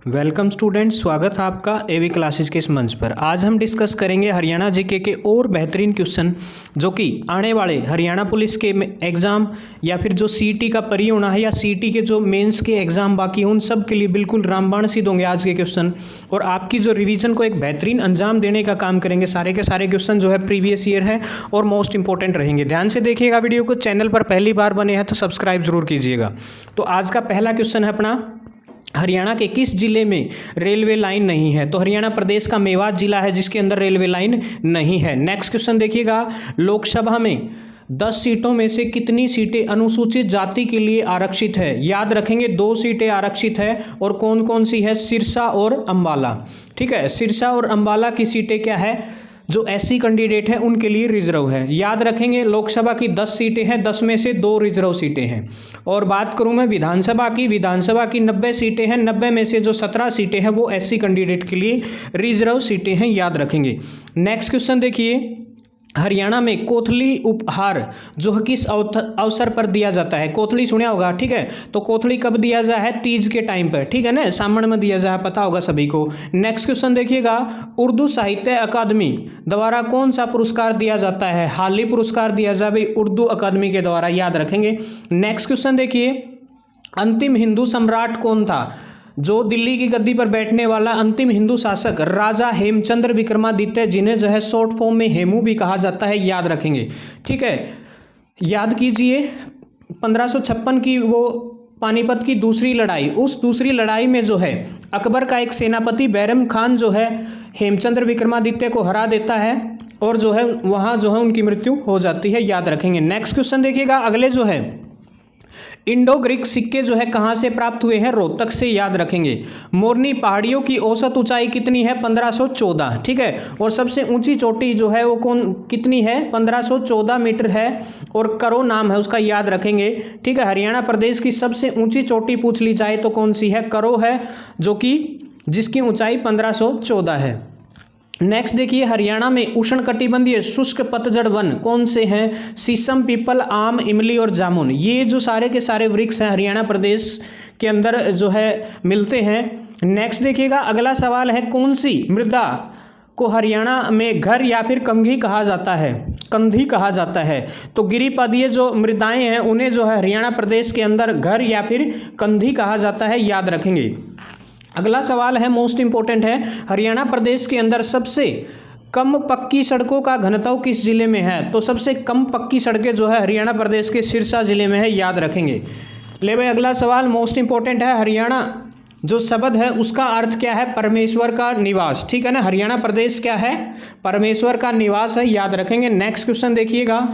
Welcome student, स्वागत है आपका एवी क्लासेस के इस मंच पर। आज हम डिस्कस करेंगे हरियाणा जीके के और बेहतरीन क्वेश्चन जो कि आने वाले हरियाणा पुलिस के एग्ज़ाम या फिर जो सीटी का परी होना है या सीटी के जो मेंस के एग्ज़ाम बाकी हैं उन सब के लिए बिल्कुल रामबाण सिद्ध होंगे आज के क्वेश्चन। और आपकी जो रिवीजन को एक बेहतरीन अंजाम देने का काम करेंगे। सारे के सारे क्वेश्चन जो है प्रीवियस ईयर है और मोस्ट इंपॉर्टेंट रहेंगे। ध्यान से देखिएगा वीडियो को। चैनल पर पहली बार बने हैं तो सब्सक्राइब जरूर कीजिएगा। तो आज का पहला क्वेश्चन है अपना, हरियाणा के किस जिले में रेलवे लाइन नहीं है? तो हरियाणा प्रदेश का मेवात जिला है जिसके अंदर रेलवे लाइन नहीं है। नेक्स्ट क्वेश्चन देखिएगा, लोकसभा में 10 सीटों में से कितनी सीटें अनुसूचित जाति के लिए आरक्षित है? याद रखेंगे 2 सीटें आरक्षित है और कौन कौन सी है? सिरसा और अंबाला। ठीक है, सिरसा और अंबाला की सीटें क्या है? जो एससी कैंडिडेट है उनके लिए रिजर्व है। याद रखेंगे लोकसभा की 10 सीटें हैं, 10 में से 2 रिजर्व सीटें हैं। और बात करूं मैं विधानसभा की 90 सीटें हैं, 90 में से जो 17 सीटें हैं वो एससी कैंडिडेट के लिए रिजर्व सीटें हैं। याद रखेंगे। नेक्स्ट क्वेश्चन देखिए, हरियाणा में कोथली उपहार जो किस अवसर पर दिया जाता है? कोथली सुना होगा, ठीक है। तो कोथली कब दिया जाए है? तीज के टाइम पर, ठीक है ना, सामण में दिया जाए, पता होगा सभी को। नेक्स्ट क्वेश्चन देखिएगा, उर्दू साहित्य अकादमी द्वारा कौन सा पुरस्कार दिया जाता है? हाल ही पुरस्कार दिया जाए भाई उर्दू अकादमी के द्वारा। याद रखेंगे। नेक्स्ट क्वेश्चन देखिए, अंतिम हिंदू सम्राट कौन था? जो दिल्ली की गद्दी पर बैठने वाला अंतिम हिंदू शासक राजा हेमचंद्र विक्रमादित्य, जिन्हें जो है शॉर्ट फॉर्म में हेमू भी कहा जाता है। याद रखेंगे, ठीक है। याद कीजिए 1556 की वो पानीपत की दूसरी लड़ाई, उस दूसरी लड़ाई में जो है अकबर का एक सेनापति बैरम खान जो है हेमचंद्र विक्रमादित्य को हरा देता है और जो है वहाँ जो है उनकी मृत्यु हो जाती है। याद रखेंगे। नेक्स्ट क्वेश्चन देखिएगा, अगले जो है इंडो ग्रीक सिक्के जो है कहाँ से प्राप्त हुए हैं? रोहतक से। याद रखेंगे। मोरनी पहाड़ियों की औसत ऊंचाई कितनी है? 1514। ठीक है। और सबसे ऊंची चोटी जो है वो कितनी है? 1514 मीटर है और करो नाम है उसका। याद रखेंगे। ठीक है। हरियाणा प्रदेश की सबसे ऊंची चोटी पूछ ली जाए तो कौन सी है? करो है, जो कि जिसकी ऊंचाई 1514 है। नेक्स्ट देखिए, हरियाणा में उष्णकटिबंधीय शुष्क पतझड़ वन कौन से हैं? शीशम, पीपल, आम, इमली और जामुन। ये जो सारे के सारे वृक्ष हैं हरियाणा प्रदेश के अंदर जो है मिलते हैं। नेक्स्ट देखिएगा, अगला सवाल है, कौन सी मृदा को हरियाणा में घर या फिर कंघी कहा जाता है? कंधी कहा जाता है। तो गिरिपदीय जो मृदाएं हैं उन्हें जो है हरियाणा प्रदेश के अंदर घर या फिर कंधी कहा जाता है। याद रखेंगे। अगला सवाल है, मोस्ट इंपॉर्टेंट है, हरियाणा प्रदेश के अंदर सबसे कम पक्की सड़कों का घनत्व किस जिले में है? तो सबसे कम पक्की सड़कें जो है हरियाणा प्रदेश के सिरसा जिले में है। याद रखेंगे। ले भाई अगला सवाल मोस्ट इंपॉर्टेंट है, हरियाणा जो शब्द है उसका अर्थ क्या है? परमेश्वर का निवास। ठीक है ना। हरियाणा प्रदेश क्या है? परमेश्वर का निवास है। याद रखेंगे। नेक्स्ट क्वेश्चन देखिएगा,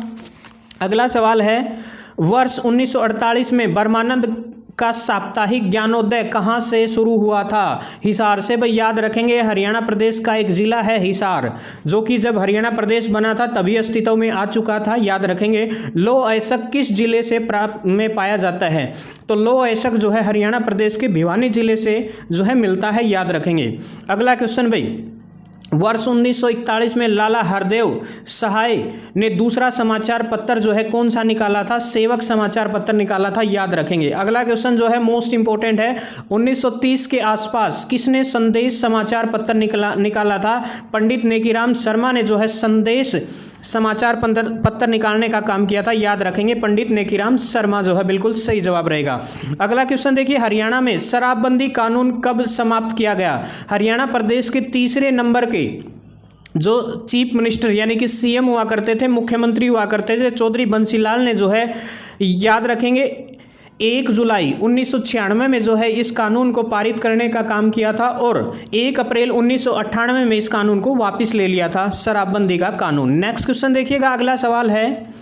अगला सवाल है, वर्ष 1948 में ब्रह्मानंद का साप्ताहिक ज्ञानोदय कहाँ से शुरू हुआ था? हिसार से। भाई याद रखेंगे, हरियाणा प्रदेश का एक जिला है हिसार, जो कि जब हरियाणा प्रदेश बना था तभी अस्तित्व में आ चुका था। याद रखेंगे। लौह अयस्क किस जिले से में पाया जाता है? तो लौह अयस्क जो है हरियाणा प्रदेश के भिवानी जिले से जो है मिलता है। याद रखेंगे। अगला क्वेश्चन भाई, वर्ष 1941 में लाला हरदेव सहाय ने दूसरा समाचार पत्र जो है कौन सा निकाला था? सेवक समाचार पत्र निकाला था। याद रखेंगे। अगला क्वेश्चन जो है मोस्ट इंपॉर्टेंट है, 1930 के आसपास किसने संदेश समाचार पत्र निकाला था? पंडित नेकीराम शर्मा ने जो है संदेश समाचार पत्र निकालने का काम किया था। याद रखेंगे। पंडित नेकीराम शर्मा जो है बिल्कुल सही जवाब रहेगा। अगला क्वेश्चन देखिए, हरियाणा में शराबबंदी कानून कब समाप्त किया गया? हरियाणा प्रदेश के तीसरे नंबर के जो चीफ मिनिस्टर यानी कि सीएम हुआ करते थे, मुख्यमंत्री हुआ करते थे, चौधरी बंसीलाल ने जो है, याद रखेंगे, 1 जुलाई 1996 में जो है इस कानून को पारित करने का काम किया था और 1 अप्रैल 1998 में इस कानून को वापस ले लिया था, शराबबंदी का कानून। नेक्स्ट क्वेश्चन देखिएगा, अगला सवाल है,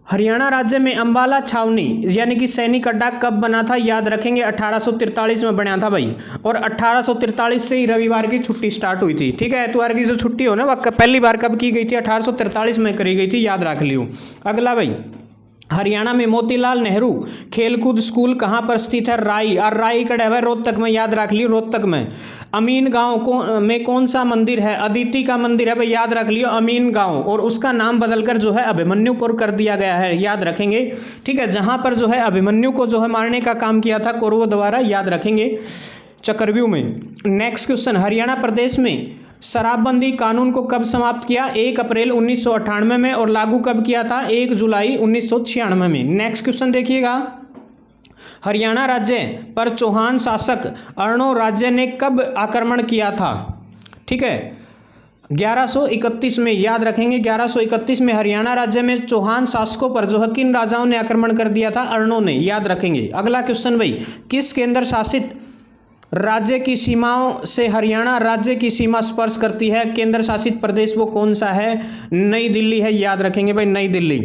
हरियाणा राज्य में अंबाला छावनी यानी कि सैनिक अड्डा कब बना था? याद रखेंगे। 1843 में बना था भाई। और 1843 से ही रविवार की छुट्टी स्टार्ट हुई थी। ठीक है। एतवार की जो छुट्टी हो ना वह पहली बार कब की गई थी? 1843 में करी गई थी। याद रख लियो। अगला भाई, हरियाणा में मोतीलाल नेहरू खेलकूद स्कूल कहाँ पर स्थित है? राई। और राई कड़ा है रोहतक में। याद रख लियो, रोहतक में। अमीन गांव में कौन सा मंदिर है? अदिति का मंदिर है भाई। याद रख लियो, अमीन गांव। और उसका नाम बदलकर जो है अभिमन्युपुर कर दिया गया है। याद रखेंगे। ठीक है। जहां पर जो है अभिमन्यु को जो है मारने का काम किया था कौरवों द्वारा। याद रखेंगे। चक्रव्यूह में। नेक्स्ट क्वेश्चन, हरियाणा प्रदेश में शराबबंदी कानून को कब समाप्त किया? 1 अप्रैल 1998 में, और लागू कब किया था? 1 जुलाई 1996 में। नेक्स्ट क्वेश्चन देखिएगा, हरियाणा राज्य पर चौहान शासक अर्णो राज्य ने कब आक्रमण किया था? ठीक है, 1131 में, याद रखेंगे 1131 में हरियाणा राज्य में चौहान शासकों पर जो है किन राजाओं ने आक्रमण कर दिया था? अर्णो ने, याद रखेंगे। अगला क्वेश्चन भाई, किस केंद्र शासित राज्य की सीमाओं से हरियाणा राज्य की सीमा स्पर्श करती है? केंद्र शासित प्रदेश वो कौन सा है? नई दिल्ली है, याद रखेंगे भाई, नई दिल्ली।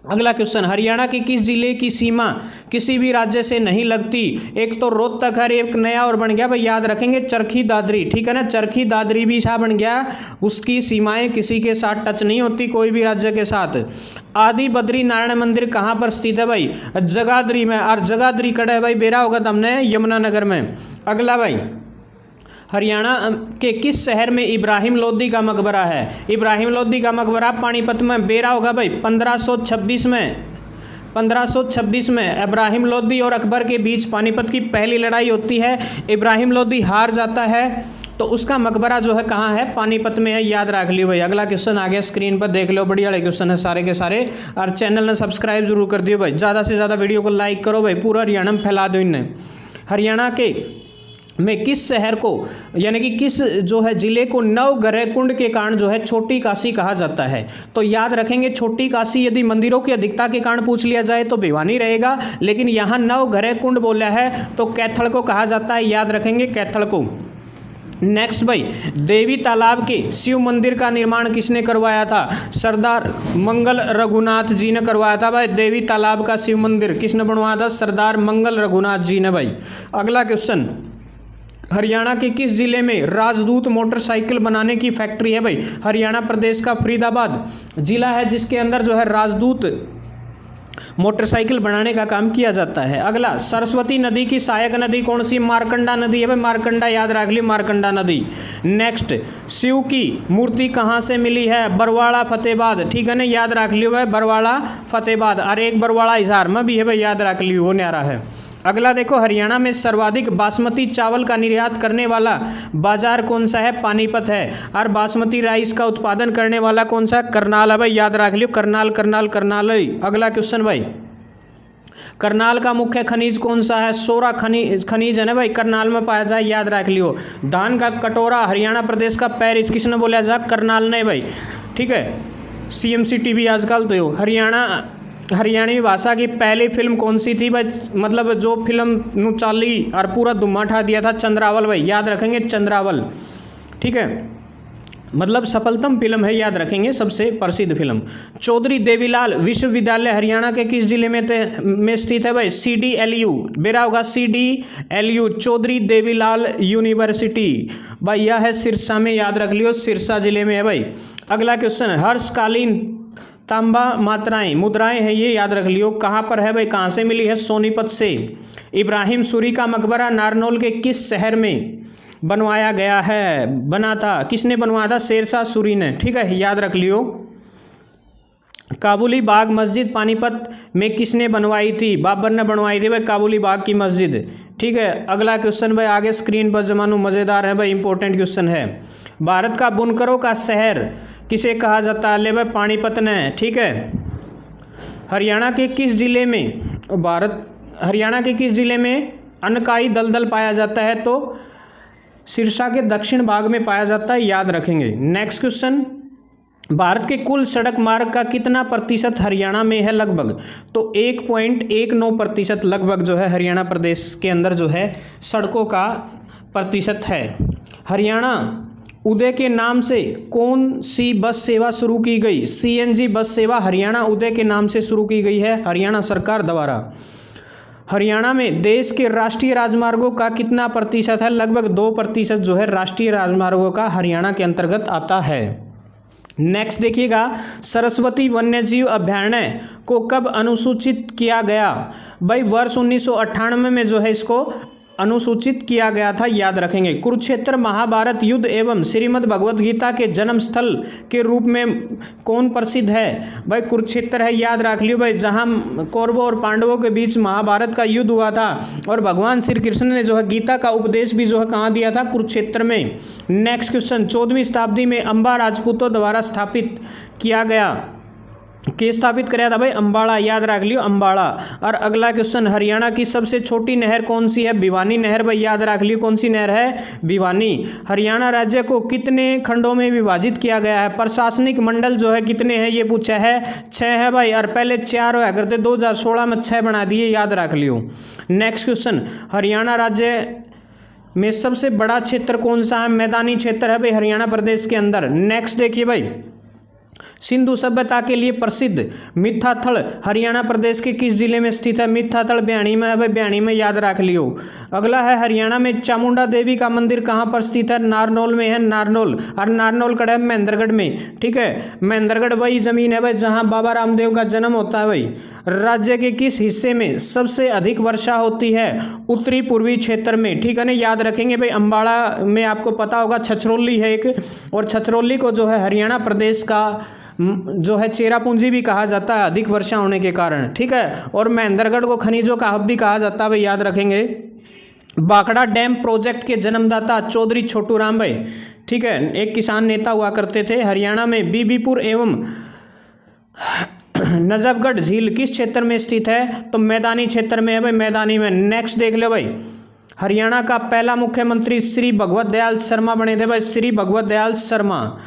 अगला क्वेश्चन, हरियाणा के किस जिले की सीमा किसी भी राज्य से नहीं लगती? एक तो रोहतक है, एक नया और बन गया भाई, याद रखेंगे चरखी दादरी, ठीक है ना, चरखी दादरी भी छा बन गया, उसकी सीमाएं किसी के साथ टच नहीं होती, कोई भी राज्य के साथ। आदि बद्री नारायण मंदिर कहाँ पर स्थित है भाई? जगाधरी में, और जगाधरी कड़ा है भाई, बेरा होगा तुमने, यमुनानगर में। अगला भाई, हरियाणा के किस शहर में इब्राहिम लोदी का मकबरा है? इब्राहिम लोदी का मकबरा पानीपत में, बेरा होगा भाई 1526 में। 1526 में इब्राहिम लोदी और अकबर के बीच पानीपत की पहली लड़ाई होती है। इब्राहिम लोदी हार जाता है, तो उसका मकबरा जो है कहाँ है? पानीपत में है, याद रख लियो भाई। अगला क्वेश्चन आ गया, स्क्रीन पर देख लो, बढ़िया वाले क्वेश्चन है सारे के सारे, और चैनल ने सब्सक्राइब जरूर कर दियो भाई, ज़्यादा से ज़्यादा वीडियो को लाइक करो भाई, पूरा हरियाणा में फैला दो इन्हें। हरियाणा के में किस शहर को, यानी कि किस जो है जिले को नवग्रह कुंड के कारण जो है छोटी काशी कहा जाता है? तो याद रखेंगे छोटी काशी यदि मंदिरों की अधिकता के कारण पूछ लिया जाए तो भिवानी रहेगा, लेकिन यहाँ नवग्रह कुंड बोला है तो कैथल को कहा जाता है, याद रखेंगे कैथल को। नेक्स्ट भाई, देवी तालाब के शिव मंदिर का निर्माण किसने करवाया था? सरदार मंगल रघुनाथ जी ने करवाया था भाई। देवी तालाब का शिव मंदिर किसने बनवाया था? सरदार मंगल रघुनाथ जी ने भाई। अगला क्वेश्चन, हरियाणा के किस जिले में राजदूत मोटरसाइकिल बनाने की फैक्ट्री है भाई? हरियाणा प्रदेश का फरीदाबाद जिला है जिसके अंदर जो है राजदूत मोटरसाइकिल बनाने का काम किया जाता है। अगला, सरस्वती नदी की सहायक नदी कौन सी? मारकंडा नदी है भाई, मारकंडा, याद रख ली, मारकंडा नदी। नेक्स्ट, शिव की मूर्ति कहाँ से मिली है? बरवाड़ा फतेहाबाद, ठीक है ना, याद रख लियो भाई, बरवाड़ा फतेहाबाद, और एक बरवाड़ा हिसार में भी है भाई, याद रख लियो, वो न्यारा है। अगला देखो, हरियाणा में सर्वाधिक बासमती चावल का निर्यात करने वाला बाजार कौन सा है? पानीपत है। और बासमती राइस का उत्पादन करने वाला कौन सा? करनाल है भाई, याद रख लियो, करनाल करनाल करनाल। अगला क्वेश्चन भाई, करनाल का मुख्य खनिज कौन सा है? सोरा खनिज है ना भाई, करनाल में पाया जाए, याद रख लियो। धान का कटोरा हरियाणा प्रदेश का पेरिस किसने बोला जा? करनाल ने भाई, ठीक है। CMC TV आजकल तो हरियाणवी भाषा की पहली फिल्म कौन सी थी भाई? मतलब जो फिल्म चाली और पूरा धुम्मा उठा दिया था, चंद्रावल भाई, याद रखेंगे चंद्रावल, ठीक है, मतलब सफलतम फिल्म है, याद रखेंगे, सबसे प्रसिद्ध फिल्म। चौधरी देवीलाल विश्वविद्यालय हरियाणा के किस जिले में स्थित है भाई? CDLU, बेरा होगा CDLU, चौधरी देवीलाल यूनिवर्सिटी भाई, यह है सिरसा में, याद रख लियो, सिरसा जिले में है भाई। अगला क्वेश्चन, हर्षकालीन तांबा मात्राएं मुद्राएं हैं ये, याद रख लियो, कहाँ पर है भाई? कहाँ से मिली है? सोनीपत से। इब्राहिम सूरी का मकबरा नारनौल के किस शहर में बनवाया गया है? बना था, किसने बनवाया था? शेरशाह सूरी ने, ठीक है, याद रख लियो। काबुली बाग मस्जिद पानीपत में किसने बनवाई थी? बाबर ने बनवाई थी भाई, काबुली बाग की मस्जिद, ठीक है। अगला क्वेश्चन भाई आगे स्क्रीन पर जमानू मज़ेदार है भाई, इंपॉर्टेंट क्वेश्चन है। भारत का बुनकरों का शहर किसे कहा जाता है? ले भाई, पानीपत ने, ठीक है। हरियाणा के किस जिले में हरियाणा के किस जिले में अनकाई दलदल पाया जाता है? तो सिरसा के दक्षिण भाग में पाया जाता है, याद रखेंगे। नेक्स्ट क्वेश्चन, भारत के कुल सड़क मार्ग का कितना प्रतिशत हरियाणा में है? लगभग तो 1.19% लगभग जो है हरियाणा प्रदेश के अंदर जो है सड़कों का प्रतिशत है। हरियाणा उदय के नाम से कौन सी बस सेवा शुरू की गई? CNG बस सेवा हरियाणा उदय के नाम से शुरू की गई है, हरियाणा सरकार द्वारा। हरियाणा में देश के राष्ट्रीय राजमार्गों का कितना प्रतिशत है? लगभग 2% जो है राष्ट्रीय राजमार्गों का हरियाणा के अंतर्गत आता है। नेक्स्ट देखिएगा, सरस्वती वन्यजीव अभयारण्य को कब अनुसूचित किया गया? भाई वर्ष 1998 में जो है इसको अनुसूचित किया गया था, याद रखेंगे। कुरुक्षेत्र महाभारत युद्ध एवं श्रीमद् भगवत गीता के जन्म स्थल के रूप में कौन प्रसिद्ध है? भाई कुरुक्षेत्र है, याद रख लियो भाई, जहां कौरवों और पांडवों के बीच महाभारत का युद्ध हुआ था और भगवान श्री कृष्ण ने जो है गीता का उपदेश भी जो है कहाँ दिया था? कुरुक्षेत्र में। नेक्स्ट क्वेश्चन, 14वीं शताब्दी में अंबा राजपूतों द्वारा स्थापित किया गया, के स्थापित कराया था? भाई अंबाड़ा, याद रख लियो अंबाड़ा। और अगला क्वेश्चन, हरियाणा की सबसे छोटी नहर कौन सी है? भिवानी नहर, भाई याद रख लियो कौन सी नहर है? भिवानी। हरियाणा राज्य को कितने खंडों में विभाजित किया गया है? प्रशासनिक मंडल जो है कितने हैं ये पूछा है? 6 है भाई, और पहले 4 हुआ करते, 2016 में 6 बना दिए, याद रख लियो। नेक्स्ट क्वेश्चन, हरियाणा राज्य में सबसे बड़ा क्षेत्र कौन सा है? मैदानी क्षेत्र है भाई हरियाणा प्रदेश के अंदर। नेक्स्ट देखिए भाई, सिंधु सभ्यता के लिए प्रसिद्ध मिथाथल हरियाणा प्रदेश के किस जिले में स्थित है? मिथाथल ब्याणी में है भाई, ब्याणी में, याद रख लियो। अगला है, हरियाणा में चामुंडा देवी का मंदिर कहाँ पर स्थित है? नारनौल में है, नारनौल। और नारनौल कड़ा है महेंद्रगढ़ में, ठीक है। महेंद्रगढ़ वही जमीन है भाई जहाँ बाबा रामदेव का जन्म होता है भाई। राज्य के किस हिस्से में सबसे अधिक वर्षा होती है? उत्तरी पूर्वी क्षेत्र में, ठीक है ना, याद रखेंगे भाई। अंबाड़ा में आपको पता होगा छछरौली है एक, और छछरौली को जो है हरियाणा प्रदेश का जो है चेरापूंजी भी कहा जाता है अधिक वर्षा होने के कारण, ठीक है। और महेंद्रगढ़ को खनिजों का हब भी कहा जाता है भाई, याद रखेंगे। बाखड़ा डैम प्रोजेक्ट के जन्मदाता चौधरी छोटू राम भाई, ठीक है, एक किसान नेता हुआ करते थे। हरियाणा में बीबीपुर एवं नजफगढ़ झील किस क्षेत्र में स्थित है? तो मैदानी क्षेत्र में है भाई, मैदानी में। नेक्स्ट देख लो भाई, हरियाणा का पहला मुख्यमंत्री श्री भगवत दयाल शर्मा बने थे भाई, श्री भगवत दयाल शर्मा।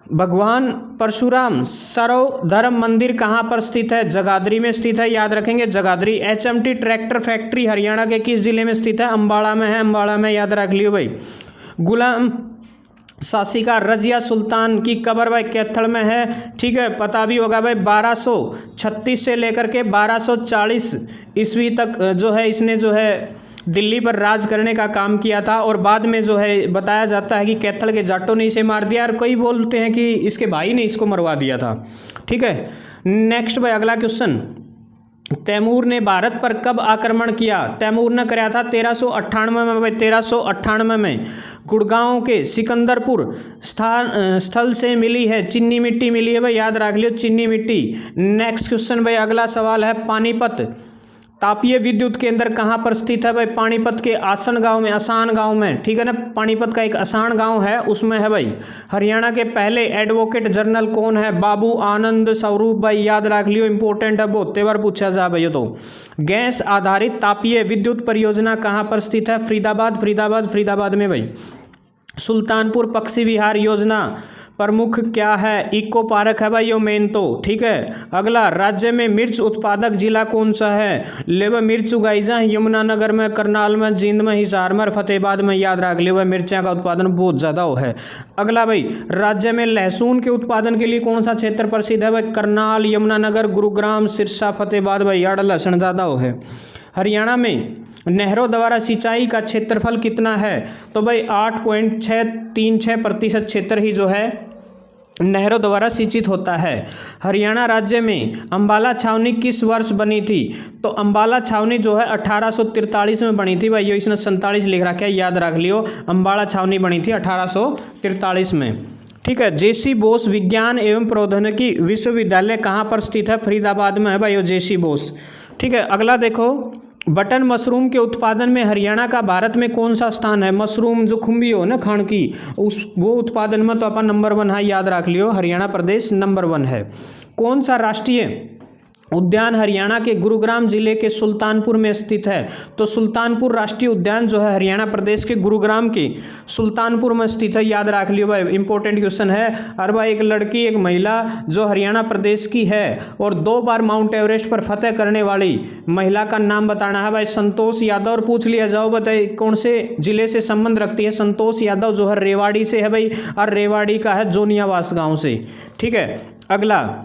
भगवान परशुराम सरोव धर्म मंदिर कहाँ पर स्थित है? जगाधरी में स्थित है, याद रखेंगे, Jagadhri. HMT tractor factory Haryana के किस जिले में स्थित है? अंबाड़ा में है, अंबाड़ा में, याद रख लियो भाई। गुलाम शासिका रजिया सुल्तान की कब्र भाई कैथल में है, ठीक है, पता भी होगा भाई। 1236 से लेकर के 1240 ईस्वी तक जो है इसने जो है दिल्ली पर राज करने का काम किया था, और बाद में जो है बताया जाता है कि कैथल के जाटों ने इसे मार दिया, और कई बोलते हैं कि इसके भाई ने इसको मरवा दिया था, ठीक है। नेक्स्ट भाई अगला क्वेश्चन, तैमूर ने भारत पर कब आक्रमण किया? तैमूर ने कराया था 1398 में भाई, 1398 में। गुड़गांव के सिकंदरपुर स्थल से मिली है चीनी मिट्टी, मिली है भाई, याद रख लियो चीनी मिट्टी। नेक्स्ट क्वेश्चन भाई अगला सवाल है, पानीपत तापीय विद्युत केंद्र कहाँ पर स्थित है भाई? पानीपत के आसन गांव में, आसान गांव में, ठीक है ना। पानीपत का एक आसान गांव है, उसमें है भाई। हरियाणा के पहले एडवोकेट जनरल कौन है? बाबू आनंद स्वरूप भाई, याद रख लियो, इंपॉर्टेंट है, बहुत बार पूछा जा भाई। तो गैस आधारित तापीय विद्युत परियोजना कहाँ पर स्थित है? फरीदाबाद, फरीदाबाद, फरीदाबाद में भाई। सुल्तानपुर पक्षी विहार योजना प्रमुख क्या है? इको पार्क है भाई यो मेन तो, ठीक है। अगला, राज्य में मिर्च उत्पादक जिला कौन सा है? लेवा मिर्च उगाई जाए यमुनानगर में, करनाल में, जींद में, हिसार में, फतेहाबाद में, याद रख लियो भाई, मिर्चा का उत्पादन बहुत ज़्यादा है। अगला भाई, राज्य में लहसुन के उत्पादन के लिए कौन सा क्षेत्र प्रसिद्ध है भाई? करनाल, यमुनानगर, गुरुग्राम, सिरसा, फतेहाबाद भाई, यार लहसुन ज़्यादा है। हरियाणा में नहरों द्वारा सिंचाई का क्षेत्रफल कितना है? तो भाई 8.636% क्षेत्र ही जो है नहरों द्वारा सिंचित होता है। हरियाणा राज्य में अंबाला छावनी किस वर्ष बनी थी? तो अंबाला छावनी जो है 1843 में बनी थी भाई, ये इसने 47 लिख रखा है, याद रख लियो। अंबाला छावनी बनी थी 1843 में, ठीक है। जेसी बोस विज्ञान एवं प्रौद्योगिकी विश्वविद्यालय कहाँ पर स्थित है? फरीदाबाद में है भाई, जेसी बोस, ठीक है। अगला देखो, बटन मशरूम के उत्पादन में हरियाणा का भारत में कौन सा स्थान है? मशरूम जो खुम्बी हो ना खान की, वो उत्पादन में तो अपन नंबर 1 है, याद रख लियो, हरियाणा प्रदेश नंबर 1 है। कौन सा राष्ट्रीय उद्यान हरियाणा के गुरुग्राम जिले के सुल्तानपुर में स्थित है? तो सुल्तानपुर राष्ट्रीय उद्यान जो है हरियाणा प्रदेश के गुरुग्राम के सुल्तानपुर में स्थित है, याद रख लियो भाई, इंपॉर्टेंट क्वेश्चन है। और भाई एक लड़की, एक महिला जो हरियाणा प्रदेश की है और 2 बार माउंट एवरेस्ट पर फतेह करने वाली महिला का नाम बताना है भाई, संतोष यादव। और पूछ लिया जाओ बताइए कौन से जिले से संबंध रखती है? संतोष यादव जो है रेवाड़ी से है भाई, और रेवाड़ी का है जोनियावास गाँव से, ठीक है। अगला,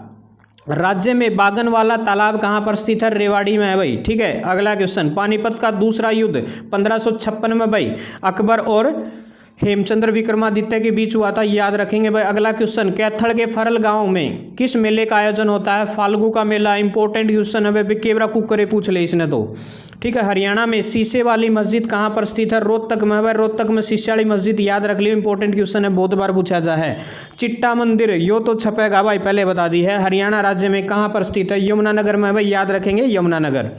राज्य में बागनवाला तालाब कहाँ पर स्थित है? रेवाड़ी में है भाई, ठीक है। अगला क्वेश्चन, पानीपत का दूसरा युद्ध 1556 में भाई अकबर और हेमचंद्र विक्रमादित्य के बीच हुआ था, याद रखेंगे भाई। अगला क्वेश्चन, कैथल के फरल गांव में किस मेले का आयोजन होता है? फाल्गु का मेला, इंपॉर्टेंट क्वेश्चन है भाई, केवरा कुकरे पूछ ले इसने तो, ठीक है। हरियाणा में शीशे वाली मस्जिद कहाँ पर स्थित है? रोहतक में। भाई रोहतक में शीशे वाली मस्जिद याद रख लियो, इंपॉर्टेंट क्वेश्चन है, बहुत बार पूछा जा है। चिट्टा मंदिर यो तो छपेगा भाई, पहले बता दी है। हरियाणा राज्य में कहाँ पर स्थित है? यमुनानगर में। भाई याद रखेंगे यमुनानगर।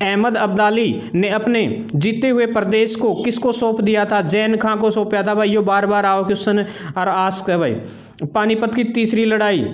अहमद अब्दाली ने अपने जीते हुए प्रदेश को किसको सौंप दिया था? जैन खां को सौंपा था। भाई यो बार बार आओ क्वेश्चन और आस्क है भाई। पानीपत की तीसरी लड़ाई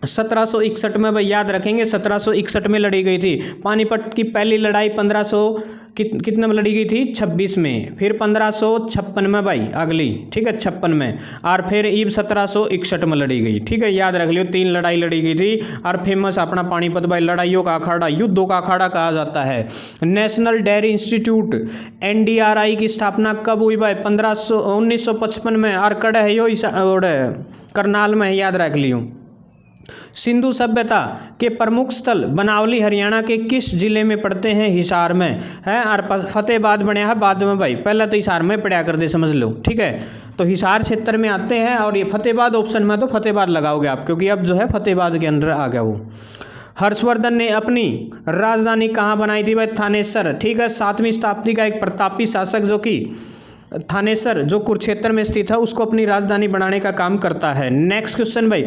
1761 में, भाई याद रखेंगे 1761 में लड़ी गई थी। पानीपत की पहली लड़ाई 1500 कितने में लड़ी गई थी? 26 में। फिर 1556 में भाई अगली, ठीक है 56 में, और फिर ईब 1761 में लड़ी गई। ठीक है, याद रख लियो 3 लड़ाई लड़ी गई थी। और फेमस अपना पानीपत भाई लड़ाइयों का अखाड़ा, युद्धों का अखाड़ा कहा जाता है। नेशनल डेयरी इंस्टीट्यूट NDRI की स्थापना कब हुई भाई? 1955 में। और कड़ है यो करनाल में, याद रख लियो। सिंधु सभ्यता के प्रमुख स्थल बनावली हरियाणा के किस जिले में पड़ते हैं? हिसार में है। और फतेहाबाद बनया है बाद में भाई, पहले तो हिसार में पढ़ा कर दे, समझ लो। ठीक है, तो हिसार क्षेत्र में आते हैं। और ये फतेहाबाद ऑप्शन में तो फतेहाबाद लगाओगे आप, क्योंकि अब जो है फतेहाबाद के अंदर आ गया वो। हर्षवर्धन ने अपनी राजधानी कहाँ बनाई थी भाई? थानेसर। ठीक है, 7वीं शताब्दी का एक प्रतापी शासक जो कि थानेसर जो कुरुक्षेत्र में स्थित है उसको अपनी राजधानी बनाने का काम करता है। नेक्स्ट क्वेश्चन भाई,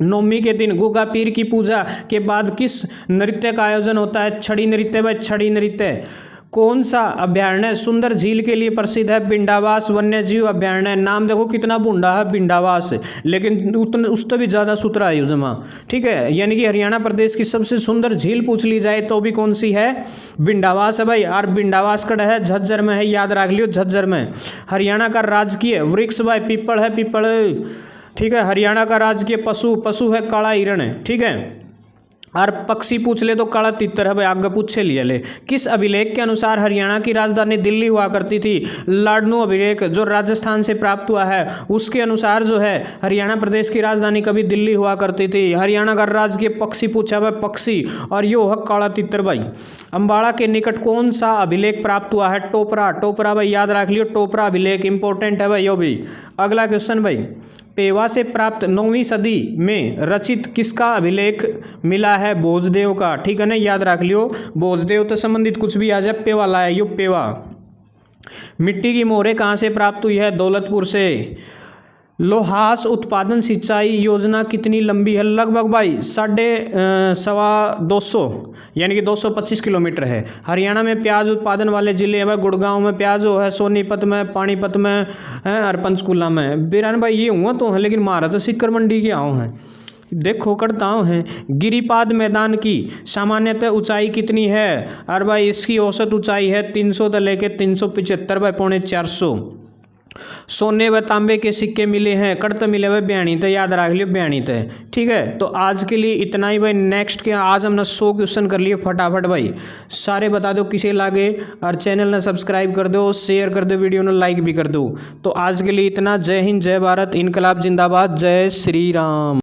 नवमी के दिन गुगा पीर की पूजा के बाद किस नृत्य का आयोजन होता है? छड़ी नृत्य भाई, छड़ी नृत्य। कौन सा अभ्यारण्य सुंदर झील के लिए प्रसिद्ध है? बिंडावास वन्य जीव अभ्यारण्य। नाम देखो कितना बूढ़ा है बिंडावास, लेकिन उतने उससे भी ज़्यादा सुथरा है जमा। ठीक है, यानी कि हरियाणा प्रदेश की सबसे सुंदर झील पूछ ली जाए तो भी कौन सी है? बिंडावास है भाई। और बिंडावास कड़ है झज्जर में है, याद रख लियो झज्जर में। हरियाणा का राजकीय वृक्ष भाई पीपल है, पीपल। ठीक है, हरियाणा का राजकीय पशु है काला हिरण है। ठीक है, और पक्षी पूछ ले तो काला तितर है भाई, आगे पूछे लिए ले। किस अभिलेख के अनुसार हरियाणा की राजधानी दिल्ली हुआ करती थी? लाडनू अभिलेख जो राजस्थान से प्राप्त हुआ है उसके अनुसार जो है हरियाणा प्रदेश की राजधानी कभी दिल्ली हुआ करती थी। हरियाणा का राजकीय पक्षी पूछा भाई पक्षी, और यो है काला तितर भाई। अम्बाड़ा के निकट कौन सा अभिलेख प्राप्त हुआ है? टोपरा। टोपरा भाई याद रख लियो, टोपरा अभिलेख इंपॉर्टेंट है भाई यो भी। अगला क्वेश्चन भाई, पेवा से प्राप्त 9वीं सदी में रचित किसका अभिलेख मिला है? भोजदेव का। ठीक है ना, याद रख लियो, भोजदेव से संबंधित कुछ भी आ जाए पेवा लाया, यो पेवा। मिट्टी की मोहरें कहाँ से प्राप्त हुई है? दौलतपुर से। लोहास उत्पादन सिंचाई योजना कितनी लंबी है? लगभग भाई 250 यानी कि 225 किलोमीटर है। हरियाणा में प्याज उत्पादन वाले जिले हैं भाई, गुड़गांव में प्याज है, सोनीपत में, पानीपत में है, और पंचकूला में। बिरान भाई ये हुआ तो है, लेकिन मारा तो सिक्कर मंडी के आओ हैं। देखो करताओं हैं। गिरिपाद मैदान की सामान्यतः ऊंचाई कितनी है? और भाई इसकी औसत ऊंचाई है 300 से लेके 375 बाई 450। सोने व तांबे के सिक्के मिले हैं, कड़त मिले हुए बयानी थे, याद रख लियो बयानी थे। ठीक है, तो आज के लिए इतना ही भाई। नेक्स्ट के आज हमने 100 क्वेश्चन कर लिए फटाफट भाई, सारे बता दो किसे लागे, और चैनल ने सब्सक्राइब कर दो, शेयर कर दो, वीडियो ने लाइक भी कर दो। तो आज के लिए इतना। जय हिंद, जय भारत, इनकलाब जिंदाबाद, जय श्री राम।